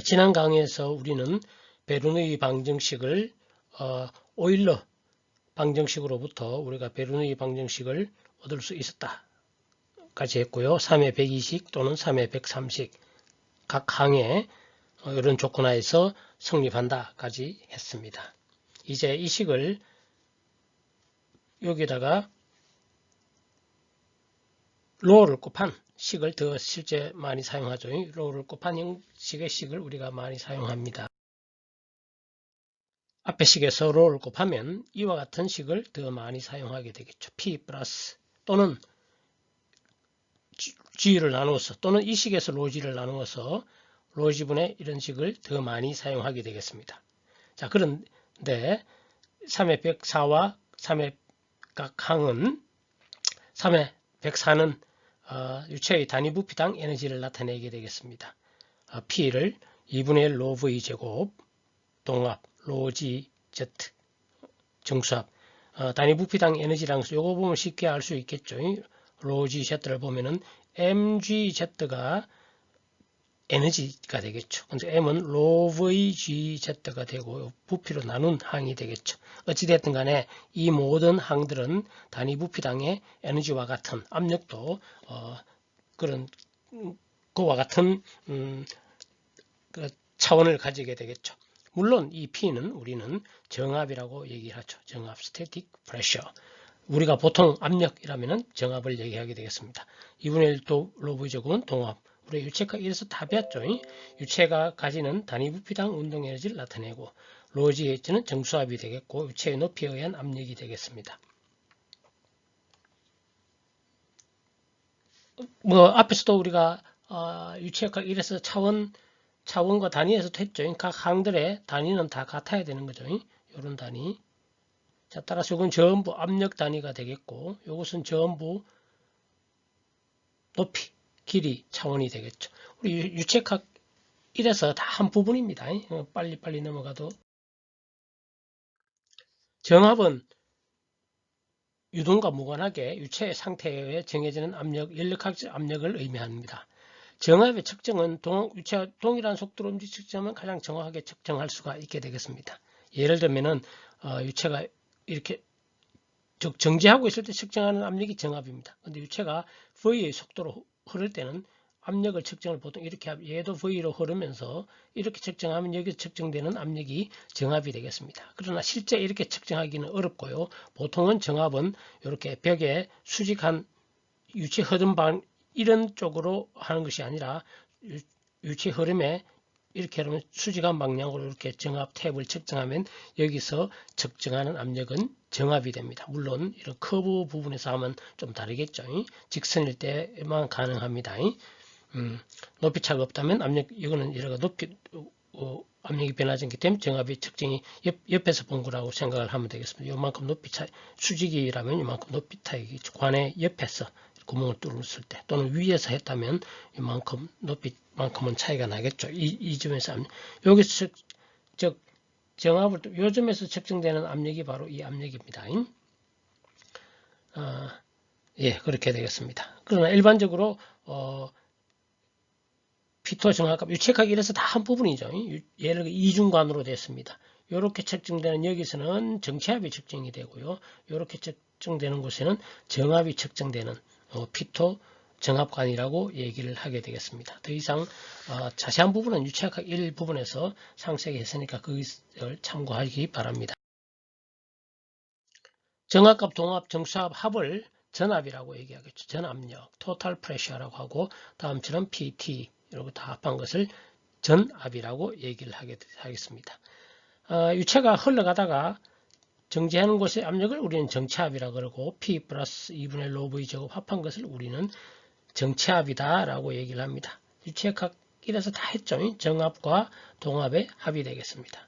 지난 강의에서 우리는 베르누이 방정식을 오일러 방정식으로부터 우리가 베르누이 방정식을 얻을 수 있었다까지 했고요. 3의 120 또는 3의 130 각 항에 이런 조건하에서 성립한다까지 했습니다. 이제 이 식을 여기다가 로를 곱한 식을 더 실제 많이 사용하죠. 로를 곱한 형식의 식을 우리가 많이 사용합니다. 앞에 식에서 로를 곱하면 이와 같은 식을 더 많이 사용하게 되겠죠. P 플러스 또는 G를 나누어서 또는 이 식에서 로G를 나누어서 로G분의 이런 식을 더 많이 사용하게 되겠습니다. 자, 그런데 3의 104와 3의 각 항은 3의 104는 유체의 단위 부피당 에너지를 나타내게 되겠습니다. P를 2분의 1 로 V 제곱 동합 로 G Z 정수합 단위 부피당 에너지랑 요거 보면 쉽게 알 수 있겠죠. 로 G Z를 보면은 mg Z가 에너지가 되겠죠. 근데 m은 로 V G Z가 되고 부피로 나눈 항이 되겠죠. 어찌됐든 간에 이 모든 항들은 단위 부피당의 에너지와 같은 압력도 그런 그와 같은 그 차원을 가지게 되겠죠. 물론 이 P는 우리는 정압이라고 얘기하죠. 정압, static pressure. 우리가 보통 압력이라면 정압을 얘기하게 되겠습니다. 2분의 1도 로브 제곱은 동압. 우리 유체가 이래서 다 배웠죠. 유체가 가지는 단위 부피당 운동 에너지를 나타내고 로지H는 정수압이 되겠고 유체의 높이에 의한 압력이 되겠습니다. 앞에서도 우리가 유체가 이래서 차원과 단위에서도 했죠. 각 항들의 단위는 다 같아야 되는 거죠. 이런 단위. 자, 따라서 이건 전부 압력 단위가 되겠고, 이것은 전부 높이, 길이 차원이 되겠죠. 우리 유체각 1에서 다 한 부분입니다. 빨리 넘어가도. 정압은 유동과 무관하게 유체의 상태에 정해지는 압력, 연력학 압력을 의미합니다. 정압의 측정은 유체와 동일한 속도로 측정하면 가장 정확하게 측정할 수가 있게 되겠습니다. 예를 들면은 유체가 이렇게 정지하고 있을 때 측정하는 압력이 정압입니다. 근데 유체가 V의 속도로 흐를 때는 압력을 측정을 보통 이렇게 얘도 V로 흐르면서 이렇게 측정하면 여기서 측정되는 압력이 정압이 되겠습니다. 그러나 실제 이렇게 측정하기는 어렵고요. 보통은 정압은 이렇게 벽에 수직한 유체 흐름 방 이런 쪽으로 하는 것이 아니라 유체 흐름에 이렇게 하면 수직한 방향으로 이렇게 정압 탭을 측정하면 여기서 측정하는 압력은 정압이 됩니다. 물론 이런 커브 부분에서 하면 좀 다르겠죠. 직선일 때만 가능합니다. 높이차가 없다면 압력 이거는 이런 압력이 변하지 않기 때문에 정압의 측정이 옆에서 본 거라고 생각을 하면 되겠습니다. 요만큼 높이 차이 수직이라면 이만큼 높이 차이 관의 옆에서 구멍을 뚫었을 때 또는 위에서 했다면 이만큼 높이만큼은 차이가 나겠죠. 이 점에서 여기서 즉 정압을 요점에서 측정되는 압력이 바로 이 압력입니다. 예, 그렇게 되겠습니다. 그러나 일반적으로 피토 정압값 유체값 이래서 다 한 부분이죠. 예를 들어 이중관으로 됐습니다. 이렇게 측정되는 여기서는 정체압이 측정이 되고요. 이렇게 측정되는 곳에는 정압이 측정되는 피토 정압관이라고 얘기를 하게 되겠습니다. 더 이상 자세한 부분은 유체학 1 부분에서 상세하게 했으니까 그것을 참고하기 바랍니다. 정압값, 동압, 정수압 합을 전압이라고 얘기하겠죠. 전압력, total pressure라고 하고 다음처럼 PT 이러고 다 합한 것을 전압이라고 얘기를 하겠습니다. 유체가 흘러가다가 정지하는 곳의 압력을 우리는 정체압이라고 그러고 P 플러스 2분의 로 V 제곱 합한 것을 우리는 정체압이다 라고 얘기를 합니다. 유체각 1에서 다 했죠. 정압과 동압의 합이 되겠습니다.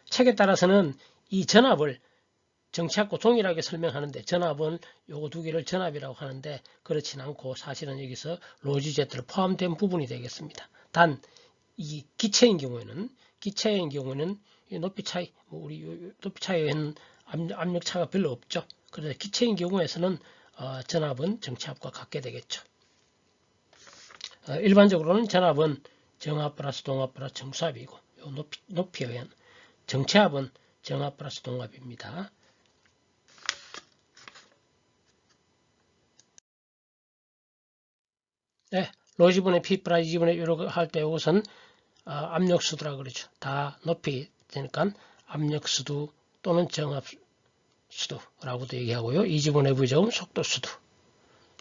책에 따라서는 이 전압을 정체압과 동일하게 설명하는데 전압은 요거 두 개를 전압이라고 하는데 그렇진 않고 사실은 여기서 로지제트를 포함된 부분이 되겠습니다. 단 이 기체인 경우에는 높이 차이, 우리 높이 차이에는 압력 차가 별로 없죠. 그래서 기체인 경우에서는 전압은 정체압과 같게 되겠죠. 일반적으로는 전압은 정압 플러스 동압 플러스 정수압이고 요 높이에 의한 정체압은 정압 플러스 동압입니다. 네, 로지분의 P 플러스 2분의 이렇게 할 때 이것은 압력수두라 그러죠. 다 높이 되니까 압력수두 또는 정압수두라고도 얘기하고요. 이지분의 V제곱은 속도수두,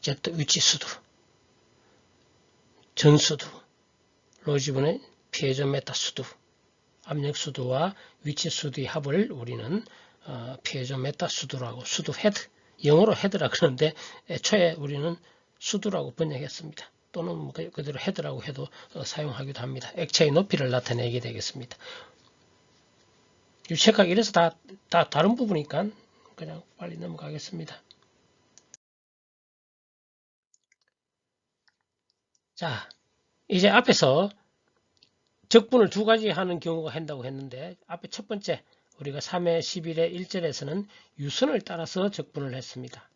Z 위치수두, 전수두, 로지분의 피에조메타수두, 압력수두와 위치수두의 합을 우리는 피에조메타수두라고 수두 헤드, 영어로 헤드라 그러는데 애초에 우리는 수두라고 번역했습니다. 또는 그대로 헤드라고 해도 사용하기도 합니다. 액체의 높이를 나타내게 되겠습니다. 유체각 이래서 다 다른 부분이니까 그냥 빨리 넘어가겠습니다. 자, 이제 앞에서 적분을 두 가지 하는 경우가 한다고 했는데 앞에 첫 번째 우리가 3회 11회 1절에서는 유선을 따라서 적분을 했습니다.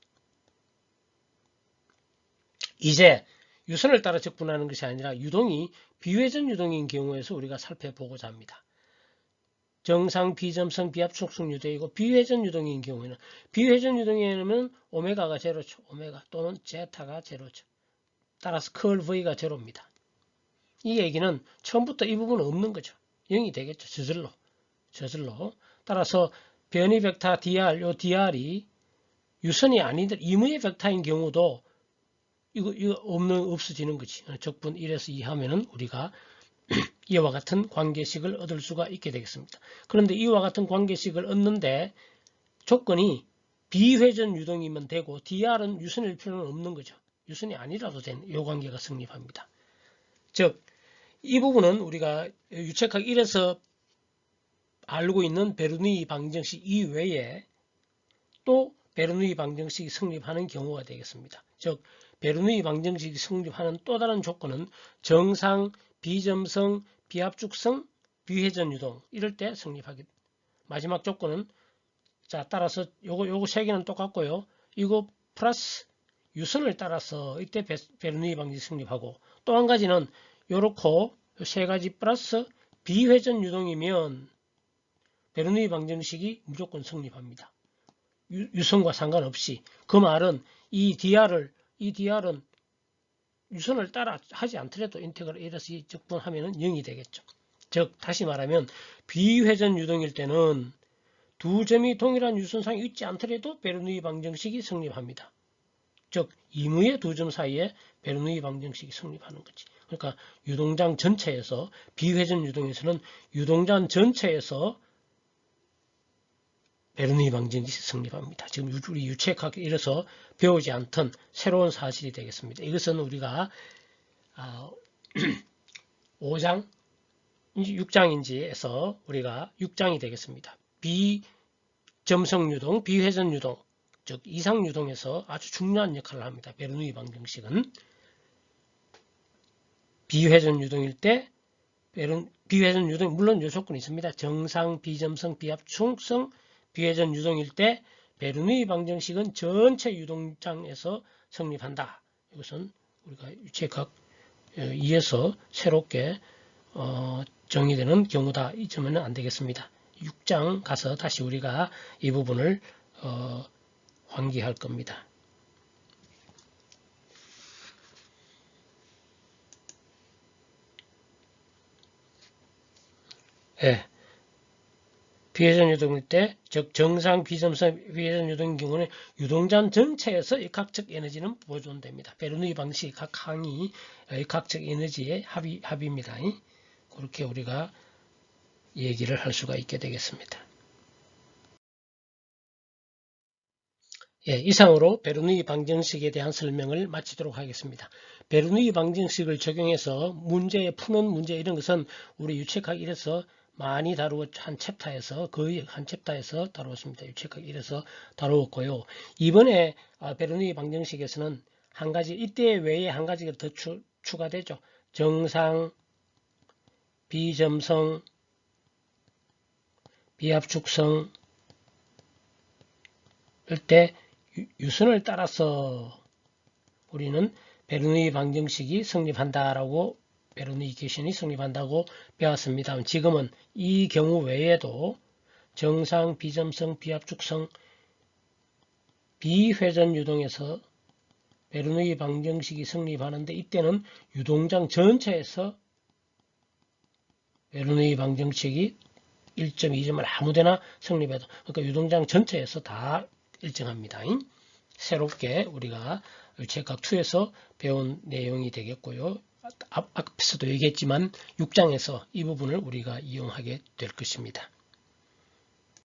이제 유선을 따라 적분하는 것이 아니라 유동이 비회전 유동인 경우에서 우리가 살펴보고자 합니다. 정상 비점성 비압축성 유도이고 비회전 유동인 경우에는 비회전 유동에는 오메가가 제로죠. 오메가 또는 제타가 제로죠. 따라서 컬 V가 제로입니다. 이 얘기는 처음부터 이 부분은 없는 거죠. 0이 되겠죠. 저절로. 따라서 변이 벡터 dr, 요 dr이 유선이 아닌데 이무의 벡터인 경우도 이거 없어지는 거지. 적분 1에서 2 하면은 우리가 이와 같은 관계식을 얻을 수가 있게 되겠습니다. 그런데 이와 같은 관계식을 얻는데 조건이 비회전 유동이면 되고 dr은 유선일 필요는 없는 거죠. 유선이 아니라도 된 이 관계가 성립합니다. 즉, 이 부분은 우리가 유체각 1에서 알고 있는 베르누이 방정식 이외에 또 베르누이 방정식이 성립하는 경우가 되겠습니다. 즉, 베르누이 방정식이 성립하는 또 다른 조건은 정상, 비점성, 비압축성, 비회전 유동 이럴 때 성립하기. 마지막 조건은 자 따라서 요거 세 개는 똑같고요. 이거 플러스 유선을 따라서 이때 베르누이 방정식 성립하고 또 한 가지는 요렇고 세 가지 플러스 비회전 유동이면 베르누이 방정식이 무조건 성립합니다. 유선과 상관없이. 그 말은 이 dr은 유선을 따라 하지 않더라도 인테그랄 1에서 2 적분하면 0이 되겠죠. 즉 다시 말하면 비회전 유동일 때는 두 점이 동일한 유선상에 있지 않더라도 베르누이 방정식이 성립합니다. 즉 이무의 두 점 사이에 베르누이 방정식이 성립하는 거지. 그러니까 유동장 전체에서 비회전 유동에서는 유동장 전체에서 베르누이 방정식이 성립합니다. 지금 우리 유체각 이래서 배우지 않던 새로운 사실이 되겠습니다. 이것은 우리가 5장, 6장인지에서 우리가 6장이 되겠습니다. 비점성 유동, 비회전 유동, 즉 이상 유동에서 아주 중요한 역할을 합니다. 베르누이 방정식은 비회전 유동일 때 비회전 유동 물론 요 조건이 있습니다. 정상, 비점성, 비압축성, 비회전 유동일 때 베르누이 방정식은 전체 유동장에서 성립한다. 이것은 우리가 유체각 2에서 새롭게 정의되는 경우다. 잊으면 안 되겠습니다. 6장 가서 다시 우리가 이 부분을 환기할 겁니다. 예. 비회전 유동일 때, 즉 정상 비점성 비회전 유동인 경우는 유동장 전체에서 역학적 에너지는 보존됩니다. 베르누이 방식 각 항이 역학적 에너지의 합입니다. 그렇게 우리가 얘기를 할 수가 있게 되겠습니다. 예, 이상으로 베르누이 방정식에 대한 설명을 마치도록 하겠습니다. 베르누이 방정식을 적용해서 푸는 문제 이런 것은 우리 유체학 1에서 많이 한 챕터에서 거의 한 챕터에서 다루었습니다. 유체학 1에서 다루었고요. 이번에 베르누이 방정식에서는 한 가지 이때 외에 한 가지가 더 추가되죠. 정상, 비점성, 비압축성 일 때 유선을 따라서 우리는 베르누이 방정식이 성립한다라고 베르누이 귀신이 성립한다고 배웠습니다. 지금은 이 경우 외에도 정상, 비점성, 비압축성, 비회전 유동에서 베르누이 방정식이 성립하는데 이때는 유동장 전체에서 베르누이 방정식이 1.2점을 아무데나 성립해도 그러니까 유동장 전체에서 다 일정합니다. 새롭게 우리가 체각2에서 배운 내용이 되겠고요. 앞에서도 얘기했지만 6장에서 이 부분을 우리가 이용하게 될 것입니다.